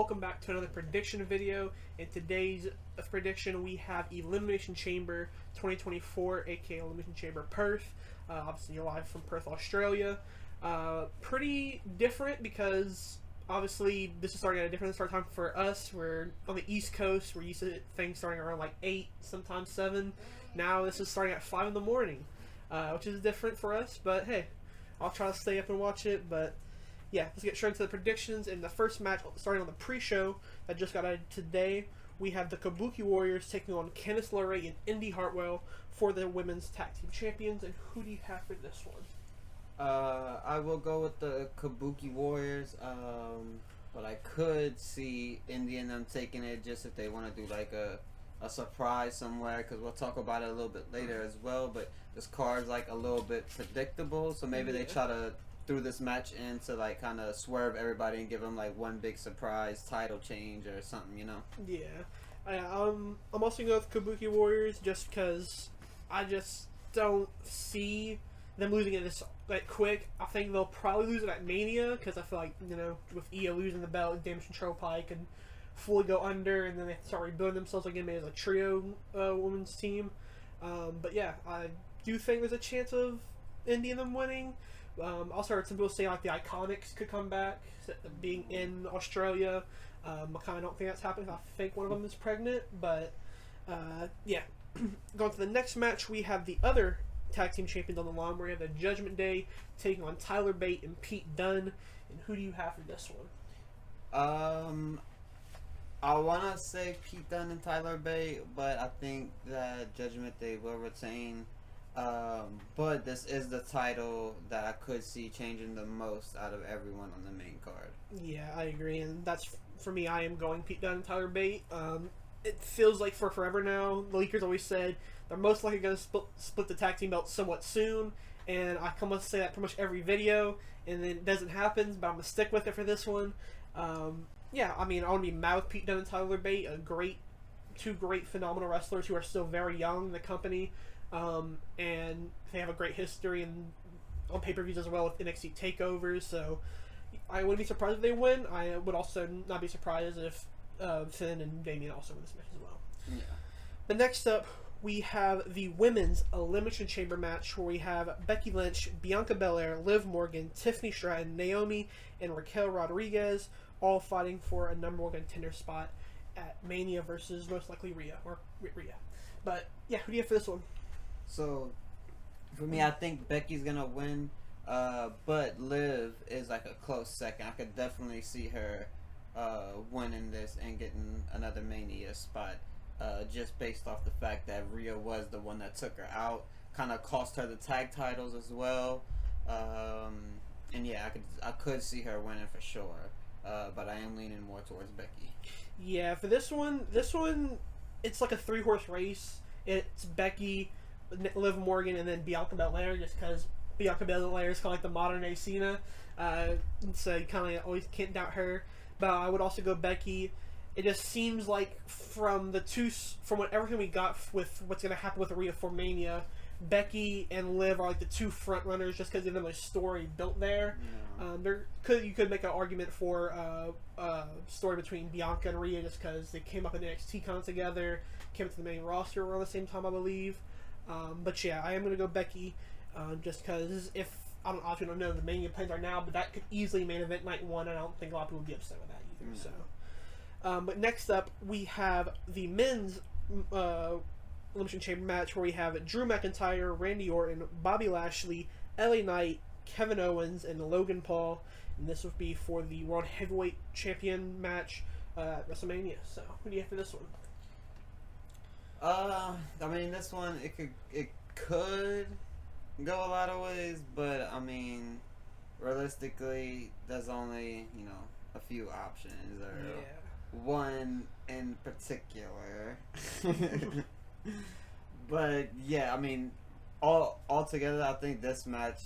welcome back to another prediction video. In today's prediction, we have Elimination Chamber 2024, aka Elimination Chamber Perth. Obviously, you're live from Perth, Australia. Pretty different because obviously this is starting at a different start time for us. We're on the East Coast. We're used to things starting around like 8, sometimes 7. Now this is starting at 5 in the morning, which is different for us. But hey, I'll try to stay up and watch it. But yeah, let's get straight into the predictions. In the first match, starting on the pre-show that just got added today, we have the Kabuki Warriors taking on Candice LeRae and Indy Hartwell for the Women's Tag Team Champions. And who do you have for this one? I will go with the Kabuki Warriors, but I could see Indy and them taking it just if they want to do like a surprise somewhere, because we'll talk about it a little bit later as well. But this card's like a little bit predictable, so maybe they try to threw this match in to like kind of swerve everybody and give them like one big surprise title change or something, you know? Yeah, I'm also going with Kabuki Warriors just because I just don't see them losing it this like quick. I think they'll probably lose it at Mania because I feel like, you know, with Io losing the belt, Damage Control probably could fully go under, and then they start rebuilding themselves again maybe as a trio women's team. But yeah, I do think there's a chance of Indy and them winning. Also heard some people say like the Iconics could come back, being in Australia. I kind of don't think that's happening. I think one of them is pregnant, but yeah. Going to the next match, we have the other tag team champions on the line. We have the Judgment Day taking on Tyler Bate and Pete Dunne. And who do you have for this one? I want to say Pete Dunne and Tyler Bate, but I think that Judgment Day will retain. But this is the title that I could see changing the most out of everyone on the main card. Yeah, I agree, and that's for me. I am going Pete Dunne and Tyler Bate. It feels like for forever now. The leakers always said they're most likely going to split the tag team belts somewhat soon, and I come to say that pretty much every video, and then it doesn't happen. But I'm gonna stick with it for this one. Yeah, I mean, I want to be mad with Pete Dunne and Tyler Bate, two great, phenomenal wrestlers who are still very young in the company. And they have a great history and on pay-per-views as well with NXT takeovers, so I wouldn't be surprised if they win. I would also not be surprised if Finn and Damien also win this match as well. Yeah. But next up, we have the Women's Elimination Chamber match where we have Becky Lynch, Bianca Belair, Liv Morgan, Tiffany Stratton, Naomi, and Raquel Rodriguez all fighting for a number one contender spot at Mania versus most likely Rhea. But yeah, who do you have for this one? So, for me, I think Becky's gonna win, but Liv is like a close second. I could definitely see her winning this and getting another Mania spot, just based off the fact that Rhea was the one that took her out, kind of cost her the tag titles as well. And yeah, I could see her winning for sure, but I am leaning more towards Becky. Yeah, for this one, it's like a 3-horse race. It's Becky, Liv Morgan, and then Bianca Belair, just because Bianca Belair is kind of like the modern day Cena, so you kind of always can't doubt her. But I would also go Becky. It just seems like from everything we got with what's going to happen with Rhea for Mania, Becky and Liv are like the two front runners just because of the story built there. Yeah. You could make an argument for a story between Bianca and Rhea just because they came up in NXT con together, came up to the main roster around the same time, I believe. But yeah, I am going to go Becky, just because I don't know the Mania plans are now, but that could easily main event night 1, and I don't think a lot of people would be upset with that either. Mm-hmm. So, but next up we have the men's Elimination Chamber match where we have Drew McIntyre, Randy Orton, Bobby Lashley, LA Knight, Kevin Owens, and Logan Paul, and this would be for the World Heavyweight Champion match at WrestleMania. So, who do you have for this one? I mean, this one it could go a lot of ways, but I mean, realistically, there's only a few options, or one in particular. But yeah, I mean, all together, I think this match,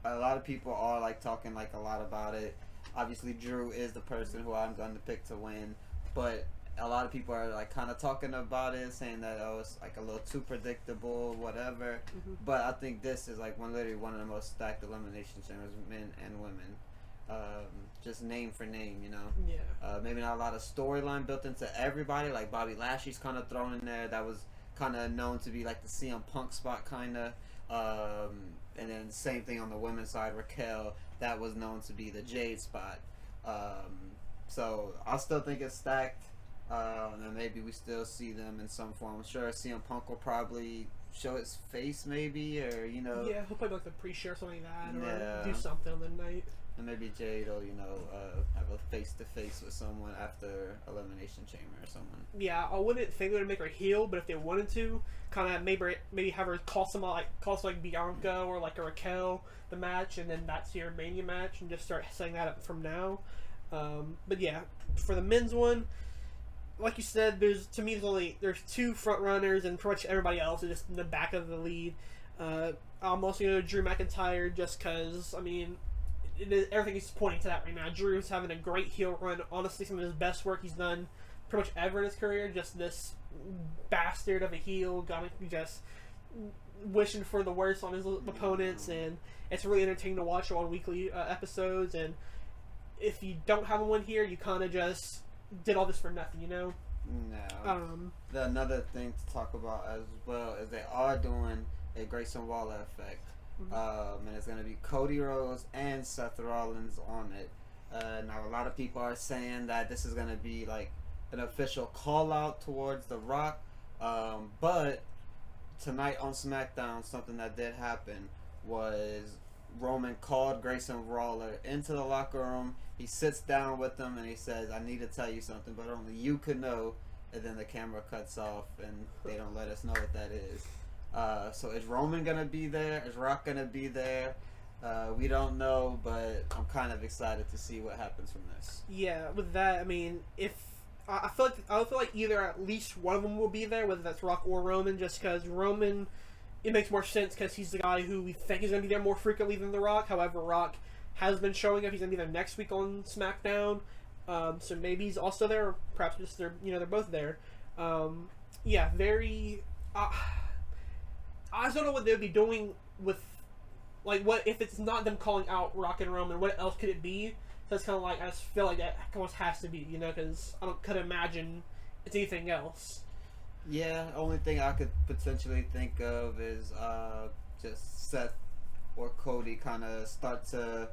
a lot of people are like talking like a lot about it. Obviously, Drew is the person who I'm going to pick to win, but a lot of people are like kind of talking about it, saying that it's like a little too predictable, whatever. Mm-hmm. But I think this is like literally one of the most stacked elimination chambers, men and women. just name for name, you know. Yeah. Maybe not a lot of storyline built into everybody. Like Bobby Lashley's kind of thrown in there. That was kind of known to be like the CM Punk spot, kind of. And then same thing on the women's side, Raquel. That was known to be the Jade spot. So I still think it's stacked. And maybe we still see them in some form. I'm sure CM Punk will probably show his face, maybe, or you know. Yeah, he'll probably like the pre-show or something like that, or Yeah. do something on the night. And maybe Jade will, you know, have a face-to-face with someone after Elimination Chamber or someone. Yeah, I wouldn't think they would make her heel, but if they wanted to, kind of maybe have her cost like Bianca or like a Raquel the match, and then that's your Mania match, and just start setting that up from now. But yeah, for the men's one, like you said, there's two front runners, and pretty much everybody else is just in the back of the lead. I'm also going to Drew McIntyre just because, I mean, everything is pointing to that right now. Drew's having a great heel run. Honestly, some of his best work he's done pretty much ever in his career. Just this bastard of a heel, just wishing for the worst on his opponents, and it's really entertaining to watch on weekly episodes. And if you don't have one here, you kind of just did all this for nothing, you know? No. Another thing to talk about as well is they are doing a Grayson Waller effect. And it's going to be Cody Rhodes and Seth Rollins on it. Now, a lot of people are saying that this is going to be like an official call out towards The Rock. But tonight on SmackDown, something that did happen was Roman called Grayson Waller into the locker room. He sits down with them and he says, "I need to tell you something, but only you could know." And then the camera cuts off and they don't let us know what that is. So is Roman gonna be there? Is Rock gonna be there? We don't know, but I'm kind of excited to see what happens from this. Yeah, with that, I mean, if I feel like either at least one of them will be there, whether that's Rock or Roman, just because Roman, it makes more sense because he's the guy who we think is gonna be there more frequently than The Rock. However, Rock has been showing up. He's gonna be there next week on SmackDown, so maybe he's also there, or perhaps just they're both there. Yeah, very. I just don't know what they would be doing with, like, what if it's not them calling out Rock and Roman? What else could it be? So it's kind of like, I just feel like that almost has to be, you know, because I could imagine it's anything else. Yeah, only thing I could potentially think of is just Seth or Cody kind of start to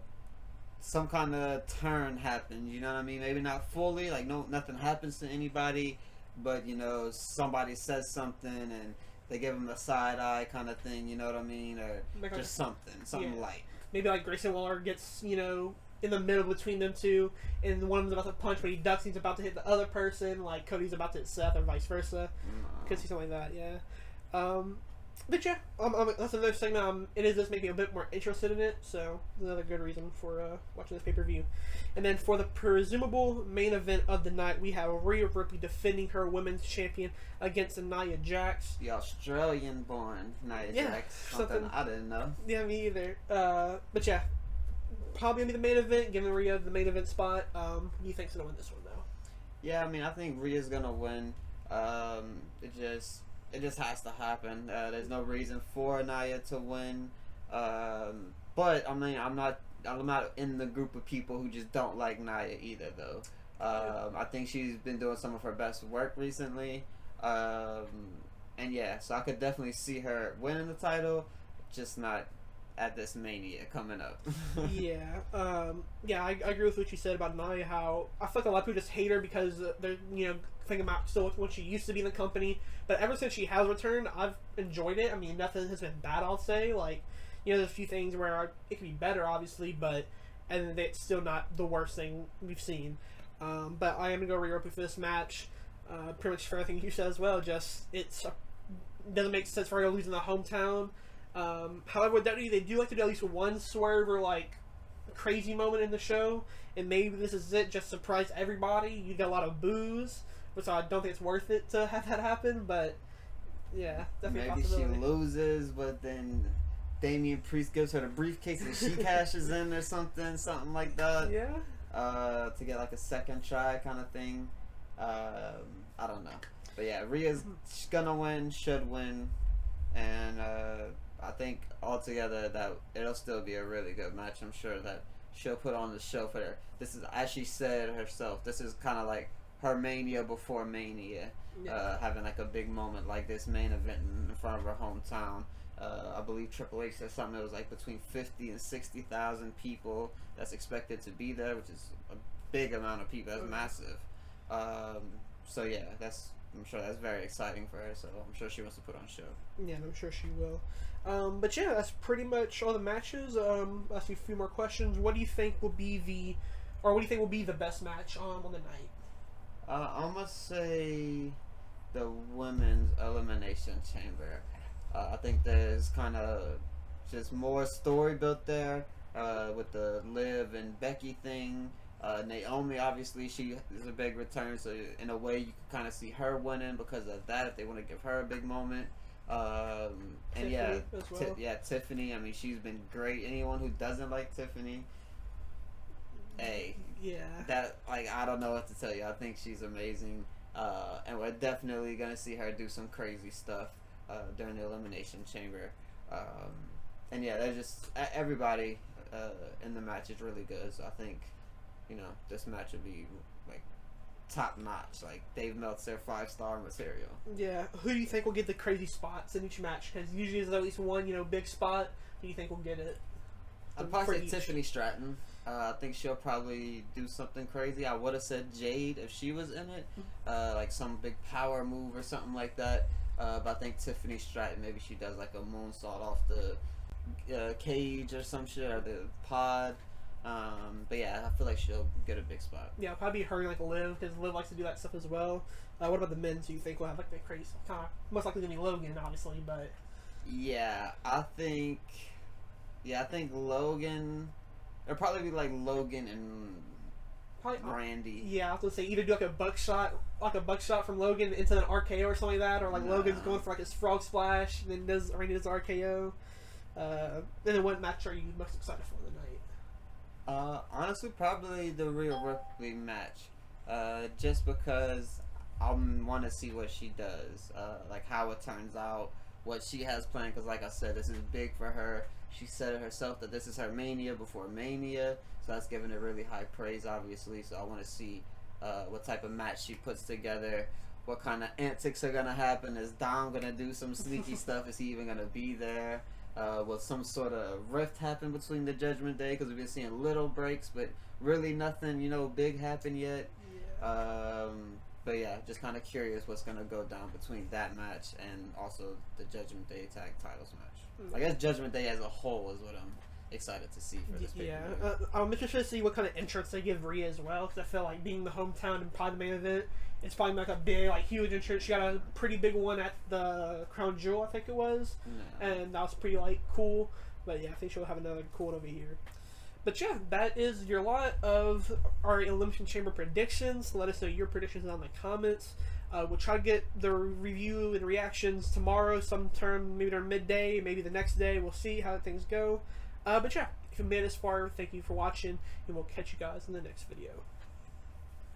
some kind of turn happens. You know what I mean? Maybe not fully, like nothing happens to anybody, but you know somebody says something and they give him the side eye kind of thing, you know what I mean? Or like just something light. Maybe like Grayson Waller gets, you know, in the middle between them two, and one of them's about to punch, but he ducks, he's about to hit the other person, like Cody's about to hit Seth, or vice versa. Could see something like that, yeah. But yeah, that's another segment. It does make me a bit more interested in it, so another good reason for watching this pay-per-view. And then for the presumable main event of the night, we have Rhea Ripley defending her women's champion against Nia Jax. The Australian-born Nia Jax. Something I didn't know. Yeah, me either. But yeah, probably gonna be the main event, giving Rhea the main event spot. Who do you think's gonna win this one, though? Yeah, I mean, I think Rhea's gonna win. It just has to happen. There's no reason for Nia to win. But I mean, I'm not in the group of people who just don't like Nia either, though. I think she's been doing some of her best work recently. And yeah, so I could definitely see her winning the title, just not at this Mania coming up. Yeah, I agree with what you said about Nia. How I feel like a lot of people just hate her because they're, you know, thinking about still when she used to be in the company. But ever since she has returned, I've enjoyed it. I mean, nothing has been bad, I'll say. Like, you know, there's a few things where it could be better, obviously, but and it's still not the worst thing we've seen. But I am gonna go Rhea Ripley for this match. Pretty much for everything you said as well. Just it doesn't make sense for her to lose in the hometown. However, with WWE, they do like to do at least one swerve or like crazy moment in the show, and maybe this is it. Just surprise everybody. You get a lot of boos, which I don't think it's worth it to have that happen. But yeah, definitely maybe she loses, but then Damian Priest gives her the briefcase and she cashes in or something like that. Yeah. To get like a second try kind of thing. I don't know, but yeah, Rhea's gonna win, should win, and I think altogether that it'll still be a really good match. I'm sure that she'll put on the show for her. This is, as she said herself, this is kind of like her Mania before Mania. Yeah. Having like a big moment like this main event in front of her hometown. I believe Triple H said something that was like between 50 and 60,000 people that's expected to be there, which is a big amount of people. That's massive. So yeah, I'm sure that's very exciting for her. So I'm sure she wants to put on a show. Yeah, and I'm sure she will. But yeah, that's pretty much all the matches. Ask you a few more questions. What do you think will be the best match on the night? I'm gonna say the women's elimination chamber. I think there's kind of just more story built there with the Liv and Becky thing. Naomi, obviously, she is a big return, so in a way you can kind of see her winning because of that if they want to give her a big moment. And Tiffany yeah, as well. Tiffany. I mean, she's been great. Anyone who doesn't like Tiffany, hey, yeah, that, like, I don't know what to tell you. I think she's amazing, and we're definitely gonna see her do some crazy stuff during the Elimination Chamber. And yeah, they're just everybody in the match is really good. So I think, this match would be like top notch, like Dave Meltzer 5-star material. Yeah. Who do you think will get the crazy spots in each match? Because usually there's at least one, big spot. Who do you think will get it? I'd probably say Tiffany Stratton. I think she'll probably do something crazy. I would have said Jade if she was in it, like some big power move or something like that. But I think Tiffany Stratton, maybe she does like a moonsault off the cage or some shit, or the pod. But yeah, I feel like she'll get a big spot. Yeah, probably her and like Liv, because Liv likes to do that stuff as well. What about the men? Do you think will have like the crazy? Most likely gonna be Logan, obviously, but yeah, I think Logan. It'll probably be like Logan and probably Randy. Yeah, I was gonna say either do like a buckshot from Logan into an RKO or something like that, or like Logan's going for like his frog splash and then Randy does RKO. And then what match are you most excited for tonight? Honestly, probably the Rhea Ripley match. Just because I want to see what she does, like how it turns out, what she has planned. Because, like I said, this is big for her. She said it herself that this is her Mania before Mania, so that's giving her really high praise, obviously. So I want to see what type of match she puts together. What kind of antics are gonna happen? Is Dom gonna do some sneaky stuff? Is he even gonna be there? Will some sort of rift happen between the Judgment Day? Because we've been seeing little breaks, but really nothing, big happen yet. Yeah. But yeah, just kind of curious what's gonna go down between that match and also the Judgment Day tag titles match. I guess Judgment Day as a whole is what I'm excited to see for this pay-per-view. Yeah, I'm interested to see what kind of entrance they give Rhea as well, because I feel like being the hometown and probably the main event, it's probably like a big, like huge entrance. She got a pretty big one at the Crown Jewel, I think it was, and that was pretty like cool. But yeah, I think she'll have another cool one over here. But yeah, that is your lot of our Elimination Chamber predictions. Let us know your predictions in the comments. We'll try to get the review and reactions tomorrow, sometime maybe during midday, maybe the next day. We'll see how things go. But yeah, if you made it this far, thank you for watching, and we'll catch you guys in the next video.